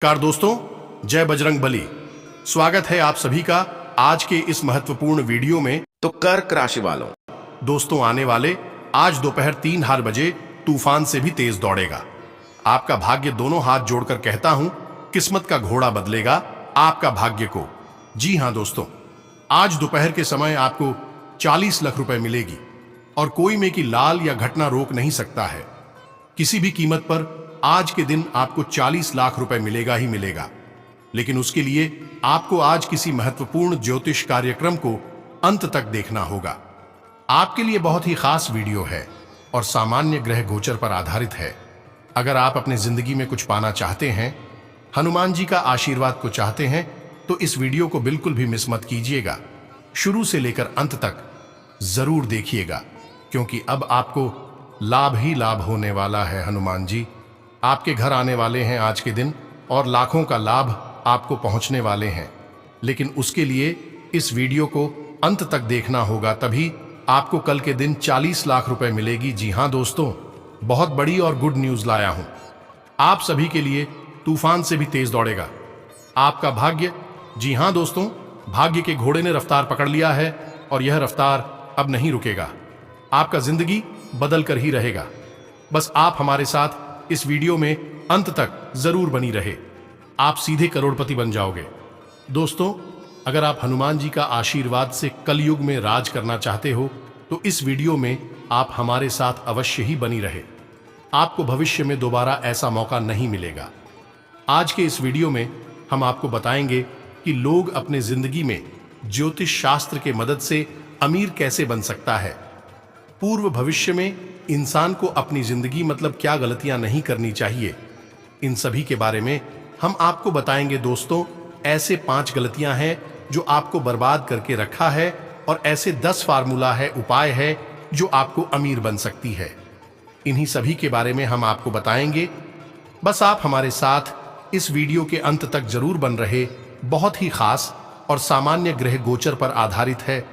Car दोस्तों, जय बजरंग बली। स्वागत है आप सभी का आज के इस महत्वपूर्ण वीडियो में। तो कर्क राशि वालों, दोस्तों, आने वाले आज दोपहर 3:30 बजे तूफान से भी तेज दौड़ेगा। आपका भाग्य दोनों हाथ जोड़कर कहता हूं, किस्मत का घोड़ा बदलेगा आपका भाग्य को। जी हां दोस्तों, आज दोपहर के समय आपको 40 लाख रुपए मिलेगी और कोई में की लाल या घटना रोक नहीं सकता है। किसी भी कीमत पर आज के दिन आपको 40 लाख रुपए मिलेगा ही मिलेगा, लेकिन उसके लिए आपको आज किसी महत्वपूर्ण ज्योतिष कार्यक्रम को अंत तक देखना होगा। आपके लिए बहुत ही खास वीडियो है और सामान्य ग्रह गोचर पर आधारित है। अगर आप अपने जिंदगी में कुछ पाना चाहते हैं, हनुमान जी का आशीर्वाद को चाहते हैं, तो इस वीडियो को बिल्कुल भी मिस मत कीजिएगा। शुरू से लेकर अंत तक जरूर देखिएगा, क्योंकि अब आपको लाभ ही लाभ होने वाला है। हनुमान जी आपके घर आने वाले हैं आज के दिन और लाखों का लाभ आपको पहुंचने वाले हैं, लेकिन उसके लिए इस वीडियो को अंत तक देखना होगा, तभी आपको कल के दिन 40 लाख रुपए मिलेगी। जी हां दोस्तों, बहुत बड़ी और गुड न्यूज लाया हूं आप सभी के लिए। तूफान से भी तेज दौड़ेगा आपका भाग्य। जी हां दोस्तों, भाग्य के घोड़े ने रफ्तार पकड़ लिया है और यह रफ्तार अब नहीं रुकेगा। आपका जिंदगी बदल कर ही रहेगा। बस आप हमारे साथ इस वीडियो में अंत तक जरूर बनी रहे, आप सीधे करोड़पति बन जाओगे। दोस्तों, अगर आप हनुमान जी का आशीर्वाद से कलयुग में राज करना चाहते हो, तो इस वीडियो में आप हमारे साथ अवश्य ही बनी रहे। आपको भविष्य में दोबारा ऐसा मौका नहीं मिलेगा। आज के इस वीडियो में हम आपको बताएंगे कि लोग अपने जिंदगी में ज्योतिष शास्त्र के मदद से अमीर कैसे बन सकता है। पूर्व भविष्य में इंसान को अपनी जिंदगी मतलब क्या गलतियां नहीं करनी चाहिए, इन सभी के बारे में हम आपको बताएंगे। दोस्तों, ऐसे 5 गलतियां हैं जो आपको बर्बाद करके रखा है और ऐसे 10 फार्मूला है, उपाय है जो आपको अमीर बन सकती है। इन्हीं सभी के बारे में हम आपको बताएंगे। बस आप हमारे साथ इस वीडियो के अंत तक जरूर बन रहे। बहुत ही खास और सामान्य ग्रह गोचर पर आधारित है,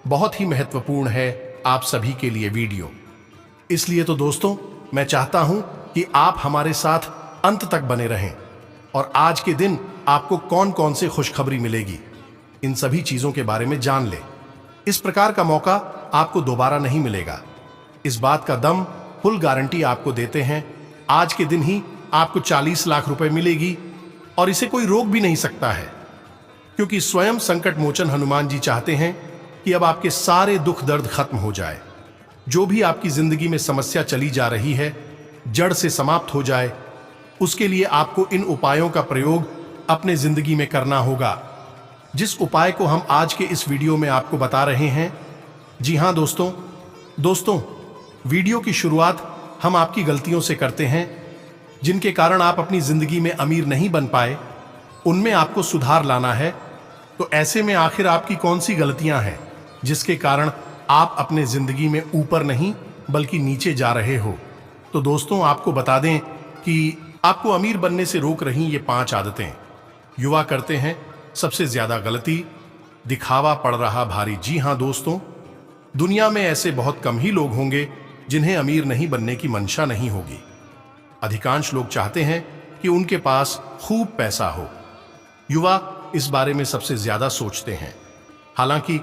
बहुत ही महत्वपूर्ण है आप सभी के लिए वीडियो। इसलिए तो दोस्तों, मैं चाहता हूं कि आप हमारे साथ अंत तक बने रहें और आज के दिन आपको कौन कौन से खुशखबरी मिलेगी, इन सभी चीजों के बारे में जान ले। इस प्रकार का मौका आपको दोबारा नहीं मिलेगा। इस बात का दम फुल गारंटी आपको देते हैं। आज के दिन ही आपको 40 लाख रुपए मिलेगी और इसे कोई रोक भी नहीं सकता है, क्योंकि स्वयं संकट मोचन हनुमान जी चाहते हैं कि अब आपके सारे दुख दर्द खत्म हो जाए। जो भी आपकी जिंदगी में समस्या चली जा रही है, जड़ से समाप्त हो जाए। उसके लिए आपको इन उपायों का प्रयोग अपने जिंदगी में करना होगा, जिस उपाय को हम आज के इस वीडियो में आपको बता रहे हैं। जी हां दोस्तों, वीडियो की शुरुआत हम आपकी गलतियों से करते हैं, जिनके कारण आप अपनी जिंदगी में अमीर नहीं बन पाए। उनमें आपको सुधार लाना है। तो ऐसे में आखिर आपकी कौन सी गलतियां हैं जिसके कारण आप अपने जिंदगी में ऊपर नहीं बल्कि नीचे जा रहे हो? तो दोस्तों, आपको बता दें कि आपको अमीर बनने से रोक रही ये 5 आदतें युवा करते हैं। सबसे ज्यादा गलती, दिखावा पड़ रहा भारी। जी हां दोस्तों, दुनिया में ऐसे बहुत कम ही लोग होंगे जिन्हें अमीर नहीं बनने की मंशा नहीं होगी। अधिकांश लोग चाहते हैं कि उनके पास खूब पैसा हो। युवा इस बारे में सबसे ज्यादा सोचते हैं। हालांकि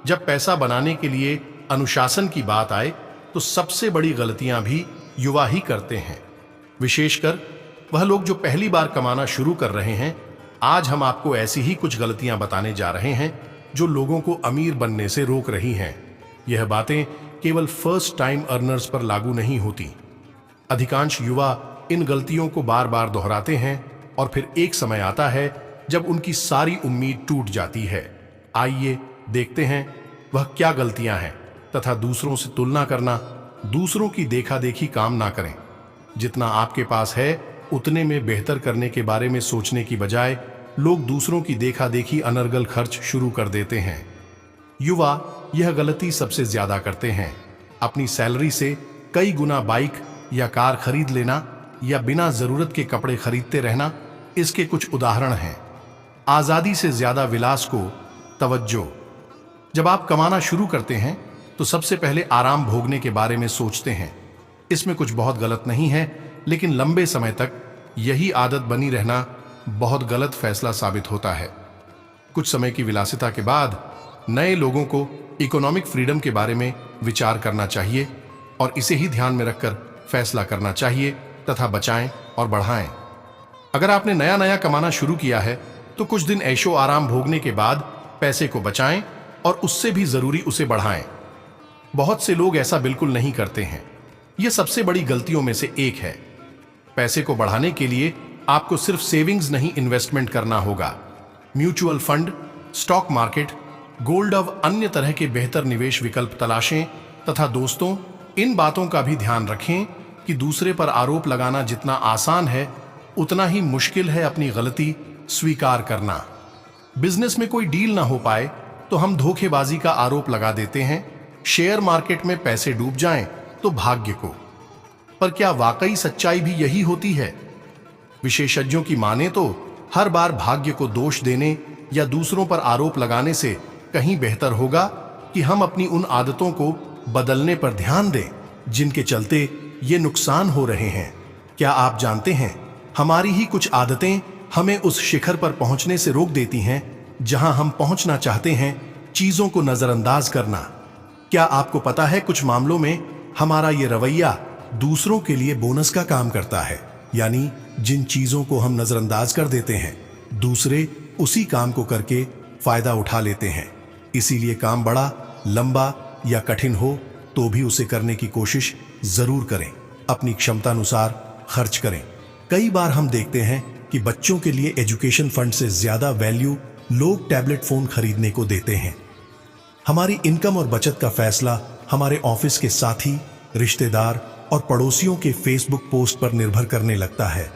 जब पैसा बनाने के लिए अनुशासन की बात आए, तो सबसे बड़ी गलतियां भी युवा ही करते हैं, विशेषकर वह लोग जो पहली बार कमाना शुरू कर रहे हैं। आज हम आपको ऐसी ही कुछ गलतियां बताने जा रहे हैं जो लोगों को अमीर बनने से रोक रही हैं। यह बातें केवल फर्स्ट टाइम अर्नर्स पर लागू नहीं होती। अधिकांश युवा इन गलतियों को बार बार दोहराते हैं और फिर एक समय आता है जब उनकी सारी उम्मीद टूट जाती है। आइए देखते हैं वह क्या गलतियां हैं, तथा दूसरों से तुलना करना, दूसरों की देखा देखी काम ना करें। जितना आपके पास है उतने में बेहतर करने के बारे में सोचने की बजाय लोग दूसरों की देखा देखी अनर्गल खर्च शुरू कर देते हैं। युवा यह गलती सबसे ज्यादा करते हैं। अपनी सैलरी से कई गुना बाइक या कार खरीद लेना या बिना जरूरत के कपड़े खरीदते रहना इसके कुछ उदाहरण हैं। आजादी से ज्यादा विलास को तवज्जो। जब आप कमाना शुरू करते हैं तो सबसे पहले आराम भोगने के बारे में सोचते हैं। इसमें कुछ बहुत गलत नहीं है, लेकिन लंबे समय तक यही आदत बनी रहना बहुत गलत फैसला साबित होता है। कुछ समय की विलासिता के बाद नए लोगों को इकोनॉमिक फ्रीडम के बारे में विचार करना चाहिए और इसे ही ध्यान में रखकर फैसला करना चाहिए तथा बचाएं और बढ़ाएं। अगर आपने नया नया कमाना शुरू किया है तो कुछ दिन ऐशो आराम भोगने के बाद पैसे को बचाएं और उससे भी जरूरी उसे बढ़ाएं। बहुत से लोग ऐसा बिल्कुल नहीं करते हैं। यह सबसे बड़ी गलतियों में से एक है। पैसे को बढ़ाने के लिए आपको सिर्फ सेविंग्स नहीं, इन्वेस्टमेंट करना होगा। Mutual fund, stock market, gold और अन्य तरह के बेहतर निवेश विकल्प तलाशें तथा दोस्तों, इन बातों का भी ध्यान रखें कि दूसरे पर आरोप लगाना जितना आसान है उतना ही मुश्किल है अपनी गलती स्वीकार करना। बिजनेस में कोई डील ना हो पाए तो हम धोखेबाजी का आरोप लगा देते हैं। शेयर मार्केट में पैसे डूब जाएं तो भाग्य को। पर क्या वाकई सच्चाई भी यही होती है? विशेषज्ञों की माने तो हर बार भाग्य को दोष देने या दूसरों पर आरोप लगाने से कहीं बेहतर होगा कि हम अपनी उन आदतों को बदलने पर ध्यान दें जिनके चलते ये नुकसान हो रहे हैं। क्या आप जानते हैं, हमारी ही कुछ आदतें हमें उस शिखर पर पहुंचने से रोक देती हैं जहां हम पहुंचना चाहते हैं। चीजों को नजरअंदाज करना। क्या आपको पता है, कुछ मामलों में हमारा ये रवैया दूसरों के लिए बोनस का काम करता है। यानी जिन चीजों को हम नजरअंदाज कर देते हैं, दूसरे उसी काम को करके फायदा उठा लेते हैं। इसीलिए काम बड़ा, लंबा या कठिन हो तो भी उसे करने की कोशिश जरूर करें। अपनी क्षमता अनुसार खर्च करें। कई बार हम देखते हैं कि बच्चों के लिए एजुकेशन फंड से ज्यादा वैल्यू लोग टैबलेट फोन खरीदने को देते हैं। हमारी इनकम और बचत का फैसला हमारे ऑफिस के साथी, रिश्तेदार और पड़ोसियों के फेसबुक पोस्ट पर निर्भर करने लगता है।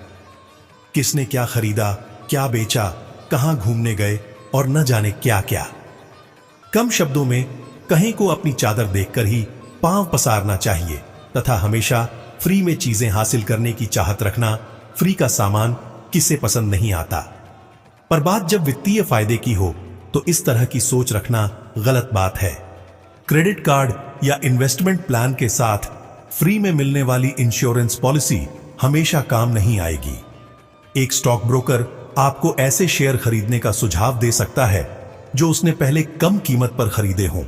किसने क्या खरीदा, क्या बेचा, कहां घूमने गए और न जाने क्या क्या। कम शब्दों में कहीं को अपनी चादर देखकर ही पांव पसारना चाहिए तथा हमेशा फ्री में चीजें हासिल करने की चाहत रखना। फ्री का सामान किसे पसंद नहीं आता। पर बात जब वित्तीय फायदे की हो तो इस तरह की सोच रखना गलत बात है। क्रेडिट कार्ड या इन्वेस्टमेंट प्लान के साथ फ्री में मिलने वाली इंश्योरेंस पॉलिसी हमेशा काम नहीं आएगी। एक स्टॉक ब्रोकर आपको ऐसे शेयर खरीदने का सुझाव दे सकता है जो उसने पहले कम कीमत पर खरीदे हों,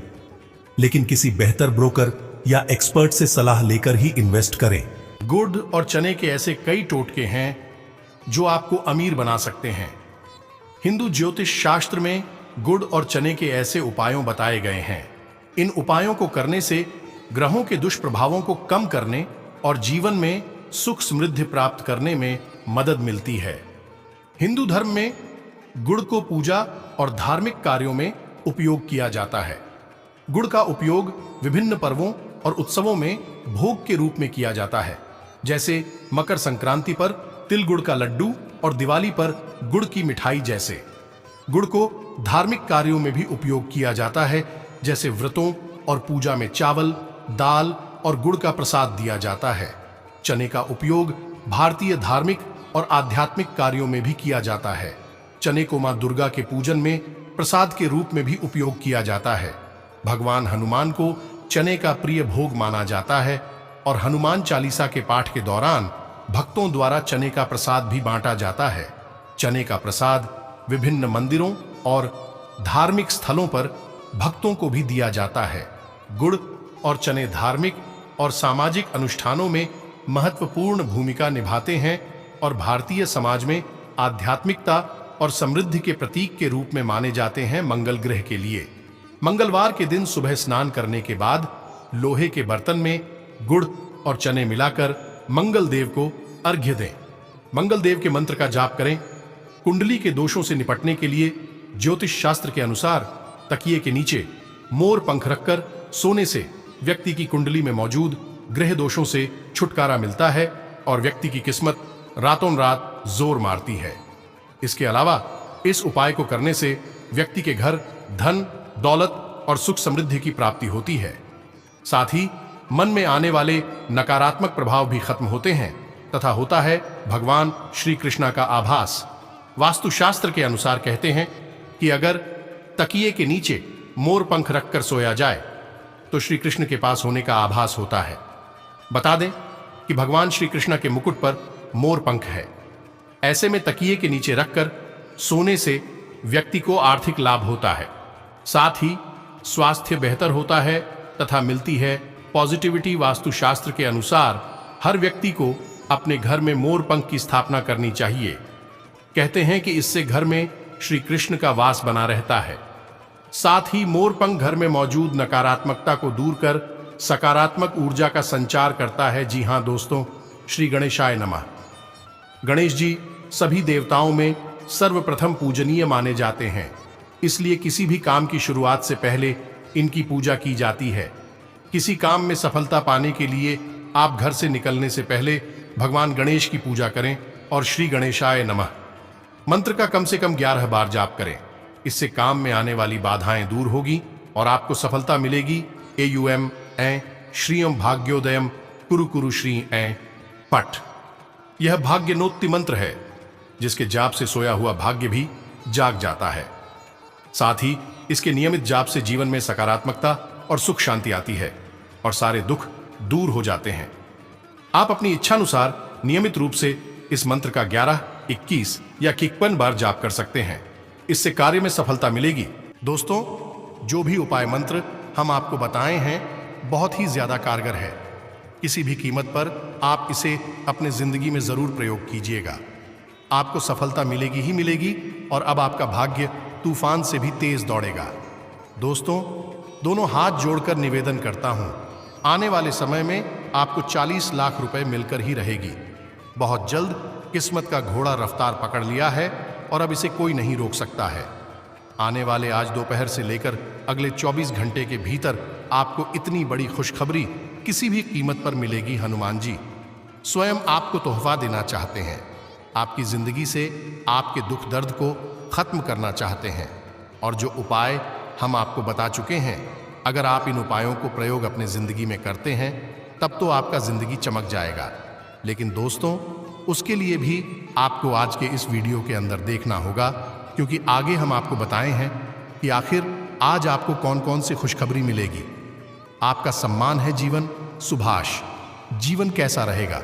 लेकिन किसी बेहतर ब्रोकर या एक्सपर्ट से सलाह लेकर ही इन्वेस्ट करें। गुड़ और चने के ऐसे कई टोटके हैं जो आपको अमीर बना सकते हैं। हिंदू ज्योतिष शास्त्र में गुड़ और चने के ऐसे उपायों बताए गए हैं। इन उपायों को करने से ग्रहों के दुष्प्रभावों को कम करने और जीवन में सुख समृद्धि प्राप्त करने में मदद मिलती है। हिंदू धर्म में गुड़ को पूजा और धार्मिक कार्यों में उपयोग किया जाता है। गुड़ का उपयोग विभिन्न पर्वों और उत्सवों में भोग के रूप में किया जाता है, जैसे मकर संक्रांति पर तिल गुड़ का लड्डू और दिवाली पर गुड़ की मिठाई जैसे। गुड़ को धार्मिक कार्यों में भी उपयोग किया जाता है, जैसे व्रतों और पूजा में चावल, दाल और गुड़ का प्रसाद दिया जाता है। चने का उपयोग भारतीय धार्मिक और आध्यात्मिक कार्यों में भी किया जाता है। चने को मां दुर्गा के पूजन में प्रसाद के रूप में भी उपयोग किया जाता है। भगवान हनुमान को चने का प्रिय भोग माना जाता है और हनुमान चालीसा के पाठ के दौरान भक्तों द्वारा चने का प्रसाद भी बांटा जाता है। चने का प्रसाद विभिन्न मंदिरों और धार्मिक स्थलों पर भक्तों को भी दिया जाता है। गुड़ और चने धार्मिक और सामाजिक अनुष्ठानों में महत्वपूर्ण भूमिका निभाते हैं और भारतीय समाज में आध्यात्मिकता और समृद्धि के प्रतीक के रूप में माने जाते हैं। मंगल ग्रह के लिए मंगलवार के दिन सुबह स्नान करने के बाद लोहे के बर्तन में गुड़ और चने मिलाकर मंगल देव को अर्घ्य दें। मंगल देव के मंत्र का जाप करें। कुंडली के दोषों से निपटने के लिए ज्योतिष शास्त्र के अनुसार तकिए के नीचे मोर पंख रखकर सोने से व्यक्ति की कुंडली में मौजूद ग्रह दोषों से छुटकारा मिलता है और व्यक्ति की किस्मत रातों रात जोर मारती है। इसके अलावा इस उपाय को करने से व्यक्ति के घर धन, दौलत और सुख समृद्धि की प्राप्ति होती है। साथ ही मन में आने वाले नकारात्मक प्रभाव भी खत्म होते हैं तथा होता है भगवान श्री कृष्ण का आभास। वास्तुशास्त्र के अनुसार कहते हैं कि अगर तकिए के नीचे मोर पंख रखकर सोया जाए तो श्री कृष्ण के पास होने का आभास होता है। बता दें कि भगवान श्री कृष्ण के मुकुट पर मोर पंख है। ऐसे में तकिए के नीचे रखकर सोने से व्यक्ति को आर्थिक लाभ होता है, साथ ही स्वास्थ्य बेहतर होता है तथा मिलती है पॉजिटिविटी। वास्तुशास्त्र के अनुसार हर व्यक्ति को अपने घर में मोर पंख की स्थापना करनी चाहिए। कहते हैं कि इससे घर में श्री कृष्ण का वास बना रहता है। साथ ही मोर पंख घर में मौजूद नकारात्मकता को दूर कर सकारात्मक ऊर्जा का संचार करता है। जी हां दोस्तों, श्री गणेशाय नमः। गणेश जी सभी देवताओं में सर्वप्रथम पूजनीय माने जाते हैं, इसलिए किसी भी काम की शुरुआत से पहले इनकी पूजा की जाती है। किसी काम में सफलता पाने के लिए आप घर से निकलने से पहले भगवान गणेश की पूजा करें और श्री गणेशाय नमः मंत्र का कम से कम 11 बार जाप करें। इससे काम में आने वाली बाधाएं दूर होगी और आपको सफलता मिलेगी। एयुएम ऐ श्रीयम भाग्योदयम कुरु कुरु श्री ऐ पट। यह भाग्यनोत्ति मंत्र है, जिसके जाप से सोया हुआ भाग्य भी जाग जाता है। साथ ही इसके नियमित जाप से जीवन में सकारात्मकता और सुख शांति आती है और सारे दुख दूर हो जाते हैं। आप अपनी इच्छानुसार नियमित रूप से इस मंत्र का 11, 21 या 51 बार जाप कर सकते हैं। इससे कार्य में सफलता मिलेगी। दोस्तों, जो भी उपाय मंत्र हम आपको बताए हैं बहुत ही ज्यादा कारगर है। किसी भी कीमत पर आप इसे अपने जिंदगी में जरूर प्रयोग कीजिएगा। आपको सफलता मिलेगी ही मिलेगी और अब आपका भाग्य तूफान से भी तेज दौड़ेगा। दोस्तों, दोनों हाथ जोड़कर निवेदन करता हूं, आने वाले समय में आपको 40 लाख रुपए मिलकर ही रहेगी। बहुत जल्द किस्मत का घोड़ा रफ्तार पकड़ लिया है और अब इसे कोई नहीं रोक सकता है। आने वाले आज दोपहर से लेकर अगले 24 घंटे के भीतर आपको इतनी बड़ी खुशखबरी किसी भी कीमत पर मिलेगी। हनुमान जी स्वयं आपको तोहफा देना चाहते हैं। आपकी जिंदगी से आपके दुख दर्द को खत्म करना चाहते हैं और जो उपाय हम आपको बता चुके हैं, अगर आप इन उपायों को प्रयोग अपने जिंदगी में करते हैं तब तो आपका जिंदगी चमक जाएगा। लेकिन दोस्तों, उसके लिए भी आपको आज के इस वीडियो के अंदर देखना होगा, क्योंकि आगे हम आपको बताए हैं कि आखिर आज आपको कौन कौन सी खुशखबरी मिलेगी। आपका सम्मान है जीवन, सुभाष जीवन कैसा रहेगा,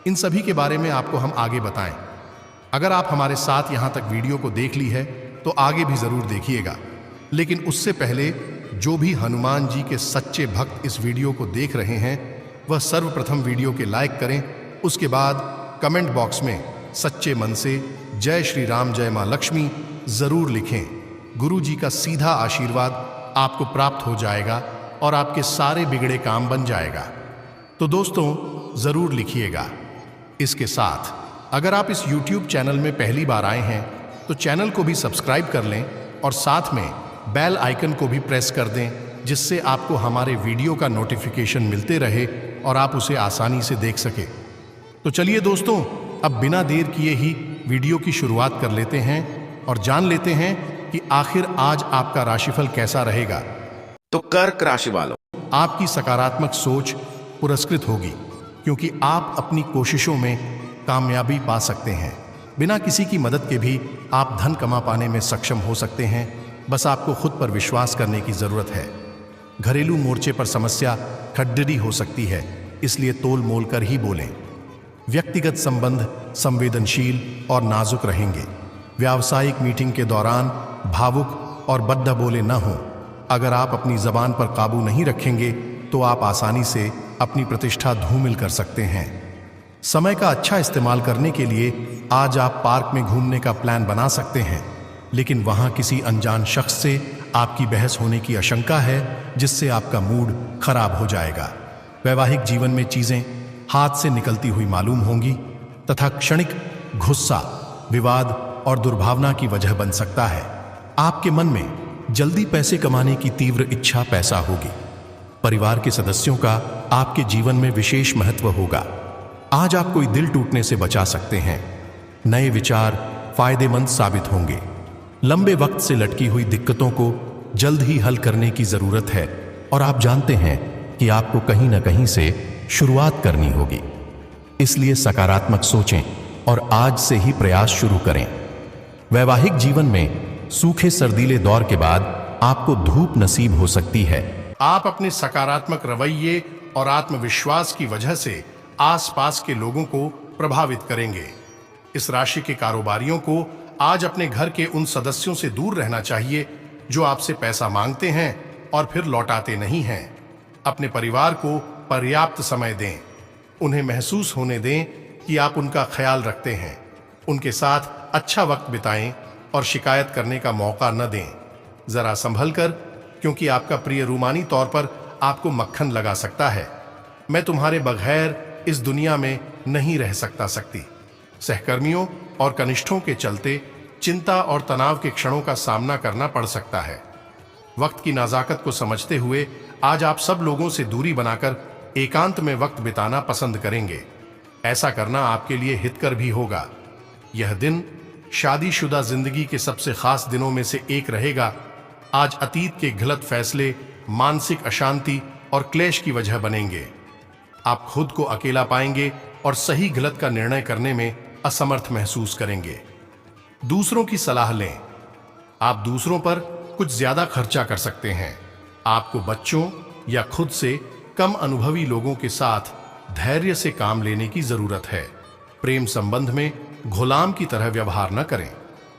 इन सभी के बारे में आपको हम आगे बताएं। अगर आप हमारे साथ यहां तक वीडियो को देख ली है तो आगे भी जरूर देखिएगा। लेकिन उससे पहले जो भी हनुमान जी के सच्चे भक्त इस वीडियो को देख रहे हैं, वह सर्वप्रथम वीडियो के लाइक करें। उसके बाद कमेंट बॉक्स में सच्चे मन से जय श्री राम, जय मां लक्ष्मी जरूर लिखें। गुरु जी का सीधा आशीर्वाद आपको प्राप्त हो जाएगा और आपके सारे बिगड़े काम बन जाएगा। तो दोस्तों, जरूर लिखिएगा। इसके साथ अगर आप इस YouTube चैनल में पहली बार आए हैं तो चैनल को भी सब्सक्राइब कर लें और साथ में बेल आइकन को भी प्रेस कर दें, जिससे आपको हमारे वीडियो का नोटिफिकेशन मिलते रहे और आप उसे आसानी से देख सके। तो चलिए दोस्तों, अब बिना देर किए ही वीडियो की शुरुआत कर लेते हैं और जान लेते हैं कि आखिर आज आपका राशिफल कैसा रहेगा। तो कर्क राशि वालों, आपकी सकारात्मक सोच पुरस्कृत होगी, क्योंकि आप अपनी कोशिशों में कामयाबी पा सकते हैं। बिना किसी की मदद के भी आप धन कमा पाने में सक्षम हो सकते हैं। बस आपको खुद पर विश्वास करने की जरूरत है। घरेलू मोर्चे पर समस्या खड्डड़ी हो सकती है, इसलिए तोल मोल कर ही बोलें। व्यक्तिगत संबंध संवेदनशील और नाजुक रहेंगे। व्यावसायिक मीटिंग के दौरान भावुक और बद्दा बोले न हों। अगर आप अपनी जबान पर काबू नहीं रखेंगे तो आप आसानी से अपनी प्रतिष्ठा धूमिल कर सकते हैं। समय का अच्छा इस्तेमाल करने के लिए आज आप पार्क में घूमने का प्लान बना सकते हैं, लेकिन वहां किसी अनजान शख्स से आपकी बहस होने की आशंका है, जिससे आपका मूड खराब हो जाएगा। वैवाहिक जीवन में चीजें हाथ से निकलती हुई मालूम होंगी तथा क्षणिक गुस्सा, विवाद और दुर्भावना की वजह बन सकता है। आपके मन में जल्दी पैसे कमाने की तीव्र इच्छा पैदा होगी। परिवार के सदस्यों का आपके जीवन में विशेष महत्व होगा। आज आप कोई दिल टूटने से बचा सकते हैं। नए विचार फायदेमंद साबित होंगे। लंबे वक्त से लटकी हुई दिक्कतों को जल्द ही हल करने की जरूरत है और आप जानते हैं कि आपको कहीं ना कहीं से शुरुआत करनी होगी। इसलिए सकारात्मक सोचें और आज से ही प्रयास शुरू करें। वैवाहिक जीवन में सूखे सर्दीले दौर के बाद आपको धूप नसीब हो सकती है। आप अपने सकारात्मक रवैये और आत्मविश्वास की वजह से आसपास के लोगों को प्रभावित करेंगे। इस राशि के कारोबारियों को आज अपने घर के उन सदस्यों से दूर रहना चाहिए जो आपसे पैसा मांगते हैं और फिर लौटाते नहीं हैं। अपने परिवार को पर्याप्त समय दें। उन्हें महसूस होने दें कि आप उनका ख्याल रखते हैं। उनके साथ अच्छा वक्त बिताएं और शिकायत करने का मौका न दें। जरा संभल कर, क्योंकि आपका प्रिय रूमानी तौर पर आपको मक्खन लगा सकता है। मैं तुम्हारे बगैर इस दुनिया में नहीं रह सकती। सहकर्मियों और कनिष्ठों के चलते चिंता और तनाव के क्षणों का सामना करना पड़ सकता है। वक्त की नाजाकत को समझते हुए आज आप सब लोगों से दूरी बनाकर एकांत में वक्त बिताना पसंद करेंगे। ऐसा करना आपके लिए हितकर भी होगा। यह दिन शादीशुदा जिंदगी के सबसे खास दिनों में से एक रहेगा। आज अतीत के गलत फैसले मानसिक अशांति और क्लेश की वजह बनेंगे। आप खुद को अकेला पाएंगे और सही गलत का निर्णय करने में असमर्थ महसूस करेंगे। दूसरों की सलाह लें। आप दूसरों पर कुछ ज्यादा खर्चा कर सकते हैं। आपको बच्चों या खुद से कम अनुभवी लोगों के साथ धैर्य से काम लेने की जरूरत है। प्रेम संबंध में गुलाम की तरह व्यवहार न करें।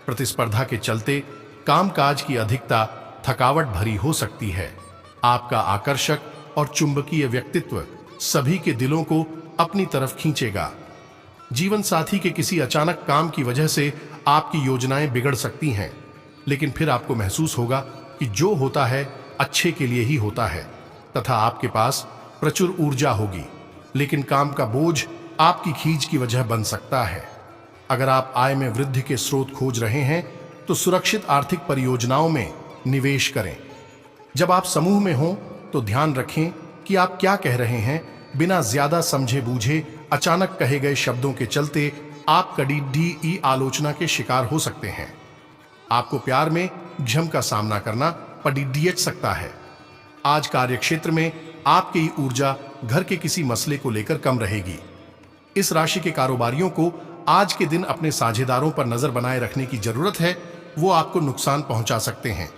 प्रतिस्पर्धा के चलते कामकाज की अधिकता थकावट भरी हो सकती है। आपका आकर्षक और चुंबकीय व्यक्तित्व सभी के दिलों को अपनी तरफ खींचेगा। जीवन साथी के किसी अचानक काम की वजह से आपकी योजनाएं बिगड़ सकती हैं, लेकिन फिर आपको महसूस होगा कि जो होता है अच्छे के लिए ही होता है तथा आपके पास प्रचुर ऊर्जा होगी। लेकिन काम का बोझ आपकी खींच की वजह बन सकता है। अगर आप आय में वृद्धि के स्रोत खोज रहे हैं तो सुरक्षित आर्थिक परियोजनाओं में निवेश करें। जब आप समूह में हों तो ध्यान रखें कि आप क्या कह रहे हैं। बिना ज्यादा समझे बूझे अचानक कहे गए शब्दों के चलते आप कड़ी आलोचना के शिकार हो सकते हैं। आपको प्यार में झम का सामना करना पड़ सकता है। आज कार्यक्षेत्र में आपकी ऊर्जा घर के किसी मसले को लेकर कम रहेगी। इस राशि के कारोबारियों को आज के दिन अपने साझेदारों पर नजर बनाए रखने की जरूरत है। वो आपको नुकसान पहुंचा सकते हैं।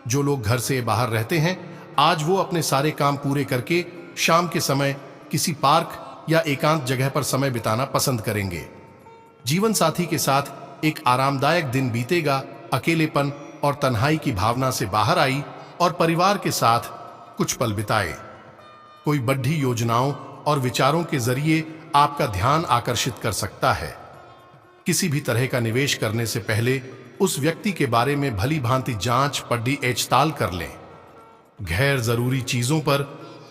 जो लोग घर से बाहर रहते हैं आज वो अपने सारे काम पूरे करके शाम के समय किसी पार्क या एकांत जगह पर समय बिताना पसंद करेंगे। जीवन साथी के साथ एक आरामदायक दिन बीतेगा। अकेलेपन और तन्हाई की भावना से बाहर आई और परिवार के साथ कुछ पल बिताए। कोई बड़ी योजनाओं और विचारों के जरिए आपका ध्यान आकर्षित कर सकता है। किसी भी तरह का निवेश करने से पहले उस व्यक्ति के बारे में भली भांति जांच पढ़ी एचताल कर लें। गैर जरूरी चीजों पर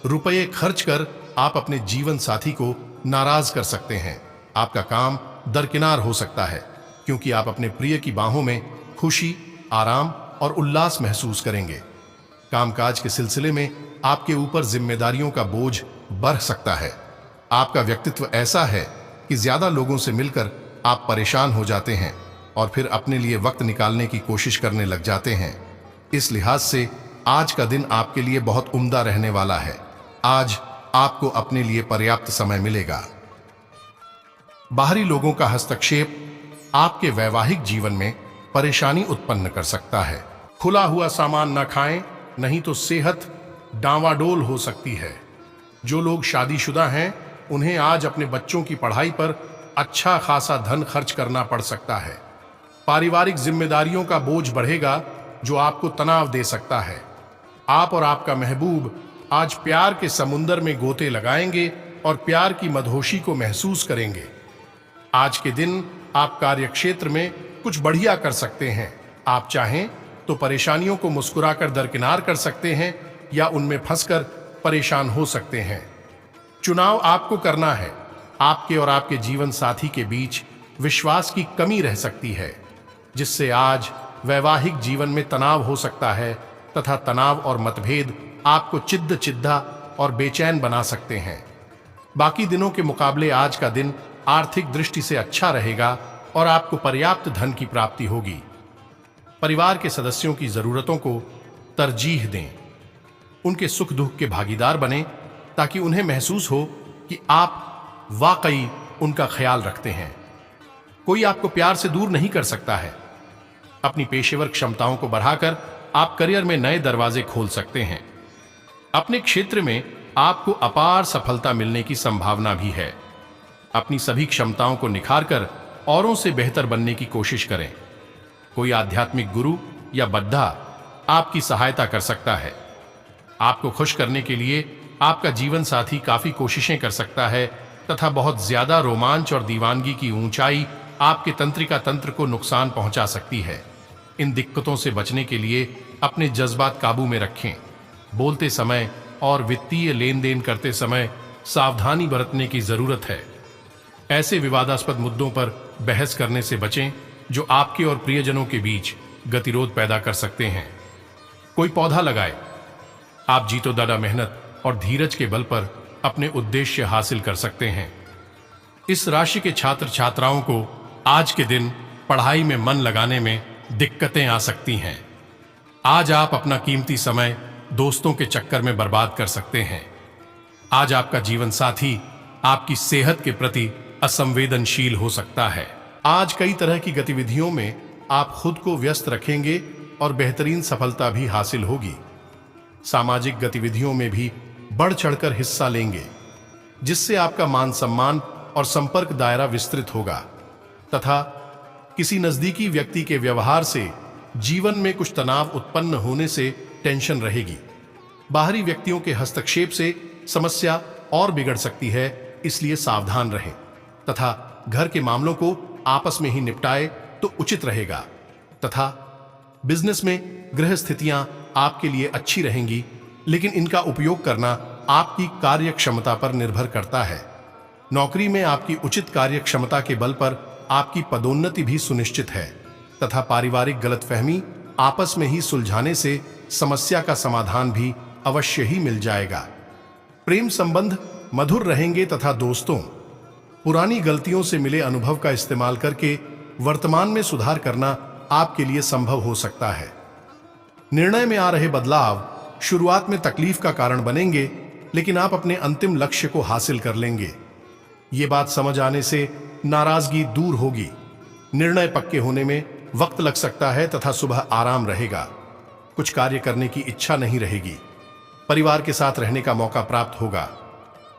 रुपये खर्च कर आप अपने जीवन साथी को नाराज कर सकते हैं। आपका काम दरकिनार हो सकता है क्योंकि आप अपने प्रिय की बाहों में खुशी, आराम और उल्लास महसूस करेंगे। कामकाज के सिलसिले में आपके ऊपर जिम्मेदारियों का बोझ बढ़ सकता है। आपका व्यक्तित्व ऐसा है कि ज्यादा लोगों से मिलकर आप परेशान हो जाते हैं और फिर अपने लिए वक्त निकालने की कोशिश करने लग जाते हैं। इस लिहाज से आज का दिन आपके लिए बहुत उम्दा रहने वाला है। आज आपको अपने लिए पर्याप्त समय मिलेगा। बाहरी लोगों का हस्तक्षेप आपके वैवाहिक जीवन में परेशानी उत्पन्न कर सकता है। खुला हुआ सामान न खाएं, नहीं तो सेहत डांवाडोल हो सकती है। जो लोग शादीशुदा हैं उन्हें आज अपने बच्चों की पढ़ाई पर अच्छा खासा धन खर्च करना पड़ सकता है। पारिवारिक जिम्मेदारियों का बोझ बढ़ेगा जो आपको तनाव दे सकता है। आप और आपका महबूब आज प्यार के समुंदर में गोते लगाएंगे और प्यार की मदहोशी को महसूस करेंगे। आज के दिन आप कार्यक्षेत्र में कुछ बढ़िया कर सकते हैं। आप चाहें तो परेशानियों को मुस्कुराकर दरकिनार कर सकते हैं या उनमें फंसकर परेशान हो सकते हैं। चुनाव आपको करना है। आपके और आपके जीवन साथी के बीच विश्वास की कमी रह सकती है, जिससे आज वैवाहिक जीवन में तनाव हो सकता है तथा तनाव और मतभेद आपको चिद्दा और बेचैन बना सकते हैं। बाकी दिनों के मुकाबले आज का दिन आर्थिक दृष्टि से अच्छा रहेगा और आपको पर्याप्त धन की प्राप्ति होगी। परिवार के सदस्यों की जरूरतों को तरजीह दें। उनके सुख दुख के भागीदार बनें ताकि उन्हें महसूस हो कि आप वाकई उनका ख्याल रखते हैं। कोई आपको प्यार से दूर नहीं कर सकता है। अपनी पेशेवर क्षमताओं को बढ़ाकर आप करियर में नए दरवाजे खोल सकते हैं। अपने क्षेत्र में आपको अपार सफलता मिलने की संभावना भी है। अपनी सभी क्षमताओं को निखारकर औरों से बेहतर बनने की कोशिश करें। कोई आध्यात्मिक गुरु या बद्धा आपकी सहायता कर सकता है। आपको खुश करने के लिए आपका जीवन साथी काफी कोशिशें कर सकता है तथा बहुत ज्यादा रोमांच और दीवानगी की ऊंचाई आपके तंत्रिका तंत्र को नुकसान पहुंचा सकती है। इन दिक्कतों से बचने के लिए अपने जज्बात काबू में रखें। बोलते समय और वित्तीय लेन देन करते समय सावधानी बरतने की जरूरत है। ऐसे विवादास्पद मुद्दों पर बहस करने से बचें जो आपके और प्रियजनों के बीच गतिरोध पैदा कर सकते हैं। कोई पौधा लगाए। आप जीतो दादा मेहनत और धीरज के बल पर अपने उद्देश्य हासिल कर सकते हैं। इस राशि के छात्र छात्राओं को आज के दिन पढ़ाई में मन लगाने में दिक्कतें आ सकती हैं। आज आप अपना कीमती समय दोस्तों के चक्कर में बर्बाद कर सकते हैं। आज आपका जीवन साथी आपकी सेहत के प्रति असंवेदनशील हो सकता है। आज कई तरह की गतिविधियों में आप खुद को व्यस्त रखेंगे और बेहतरीन सफलता भी हासिल होगी। सामाजिक गतिविधियों में भी बढ़ चढ़कर हिस्सा लेंगे, जिससे आपका मान सम्मान और संपर्क दायरा विस्तृत होगा तथा किसी नजदीकी व्यक्ति के व्यवहार से जीवन में कुछ तनाव उत्पन्न होने से टेंशन रहेगी। बाहरी व्यक्तियों के हस्तक्षेप से समस्या और बिगड़ सकती है, इसलिए सावधान रहें तथा घर के मामलों को आपस में ही निपटाए तो उचित रहेगा। तथा बिजनेस में ग्रह स्थितियां आपके लिए अच्छी रहेंगी, लेकिन इनका उपयोग करना आपकी कार्य क्षमता पर निर्भर करता है। नौकरी में आपकी उचित कार्य क्षमता के बल पर आपकी पदोन्नति भी सुनिश्चित है तथा पारिवारिक गलतफहमी आपस में ही सुलझाने से समस्या का समाधान भी अवश्य ही मिल जाएगा। प्रेम संबंध मधुर रहेंगे तथा दोस्तों, पुरानी गलतियों से मिले अनुभव का इस्तेमाल करके वर्तमान में सुधार करना आपके लिए संभव हो सकता है। निर्णय में आ रहे बदलाव शुरुआत में तकलीफ का कारण बनेंगे, लेकिन आप अपने अंतिम लक्ष्य को हासिल कर लेंगे। ये बात समझ आने से नाराजगी दूर होगी। निर्णय पक्के होने में वक्त लग सकता है तथा सुबह आराम रहेगा। कुछ कार्य करने की इच्छा नहीं रहेगी। परिवार के साथ रहने का मौका प्राप्त होगा।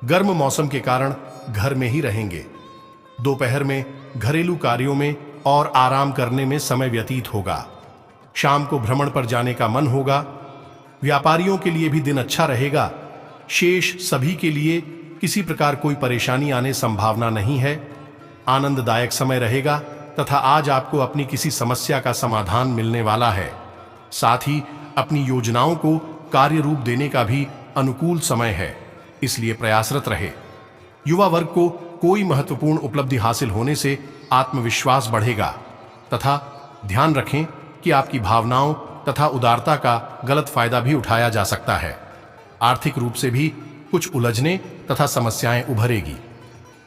गर्म मौसम के कारण घर में ही रहेंगे। दोपहर में घरेलू कार्यों में और आराम करने में समय व्यतीत होगा। शाम को भ्रमण पर जाने का मन होगा। व्यापारियों के लिए भी दिन अच्छा रहेगा। शेष सभी के लिए किसी प्रकार कोई परेशानी आने संभावना नहीं है। आनंददायक समय रहेगा तथा आज आपको अपनी किसी समस्या का समाधान मिलने वाला है। साथ ही अपनी योजनाओं को कार्य रूप देने का भी अनुकूल समय है, इसलिए प्रयासरत रहे। युवा वर्ग को कोई महत्वपूर्ण उपलब्धि हासिल होने से आत्मविश्वास बढ़ेगा तथा ध्यान रखें कि आपकी भावनाओं तथा उदारता का गलत फायदा भी उठाया जा सकता है। आर्थिक रूप से भी कुछ उलझने तथा समस्याएं उभरेगी।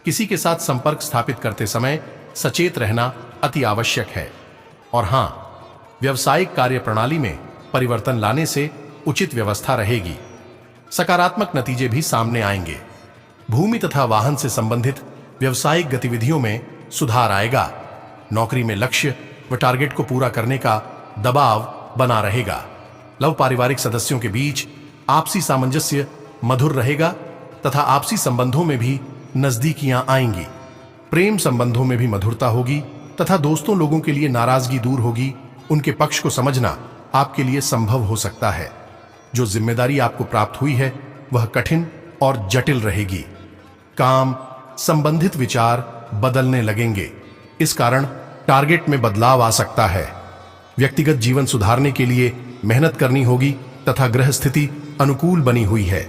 किसी के साथ संपर्क स्थापित करते समय सचेत रहना अति आवश्यक है। और हां, व्यावसायिक कार्य प्रणाली में परिवर्तन लाने से उचित व्यवस्था रहेगी। सकारात्मक नतीजे भी सामने आएंगे। भूमि तथा वाहन से संबंधित व्यावसायिक गतिविधियों में सुधार आएगा। नौकरी में लक्ष्य व टारगेट को पूरा करने का दबाव बना रहेगा। लव पारिवारिक सदस्यों के बीच आपसी सामंजस्य मधुर रहेगा तथा आपसी संबंधों में भी नजदीकियां आएंगी। प्रेम संबंधों में भी मधुरता होगी तथा दोस्तों लोगों के लिए नाराजगी दूर होगी। उनके पक्ष को समझना आपके लिए संभव हो सकता है। जो जिम्मेदारी आपको प्राप्त हुई है वह कठिन और जटिल रहेगी। काम संबंधित विचार बदलने लगेंगे। इस कारण टारगेट में बदलाव आ सकता है। व्यक्तिगत जीवन सुधारने के लिए मेहनत करनी होगी तथा ग्रह स्थिति अनुकूल बनी हुई है।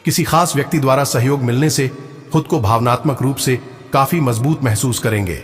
किसी खास व्यक्ति द्वारा सहयोग मिलने से खुद को भावनात्मक रूप से काफी मजबूत महसूस करेंगे।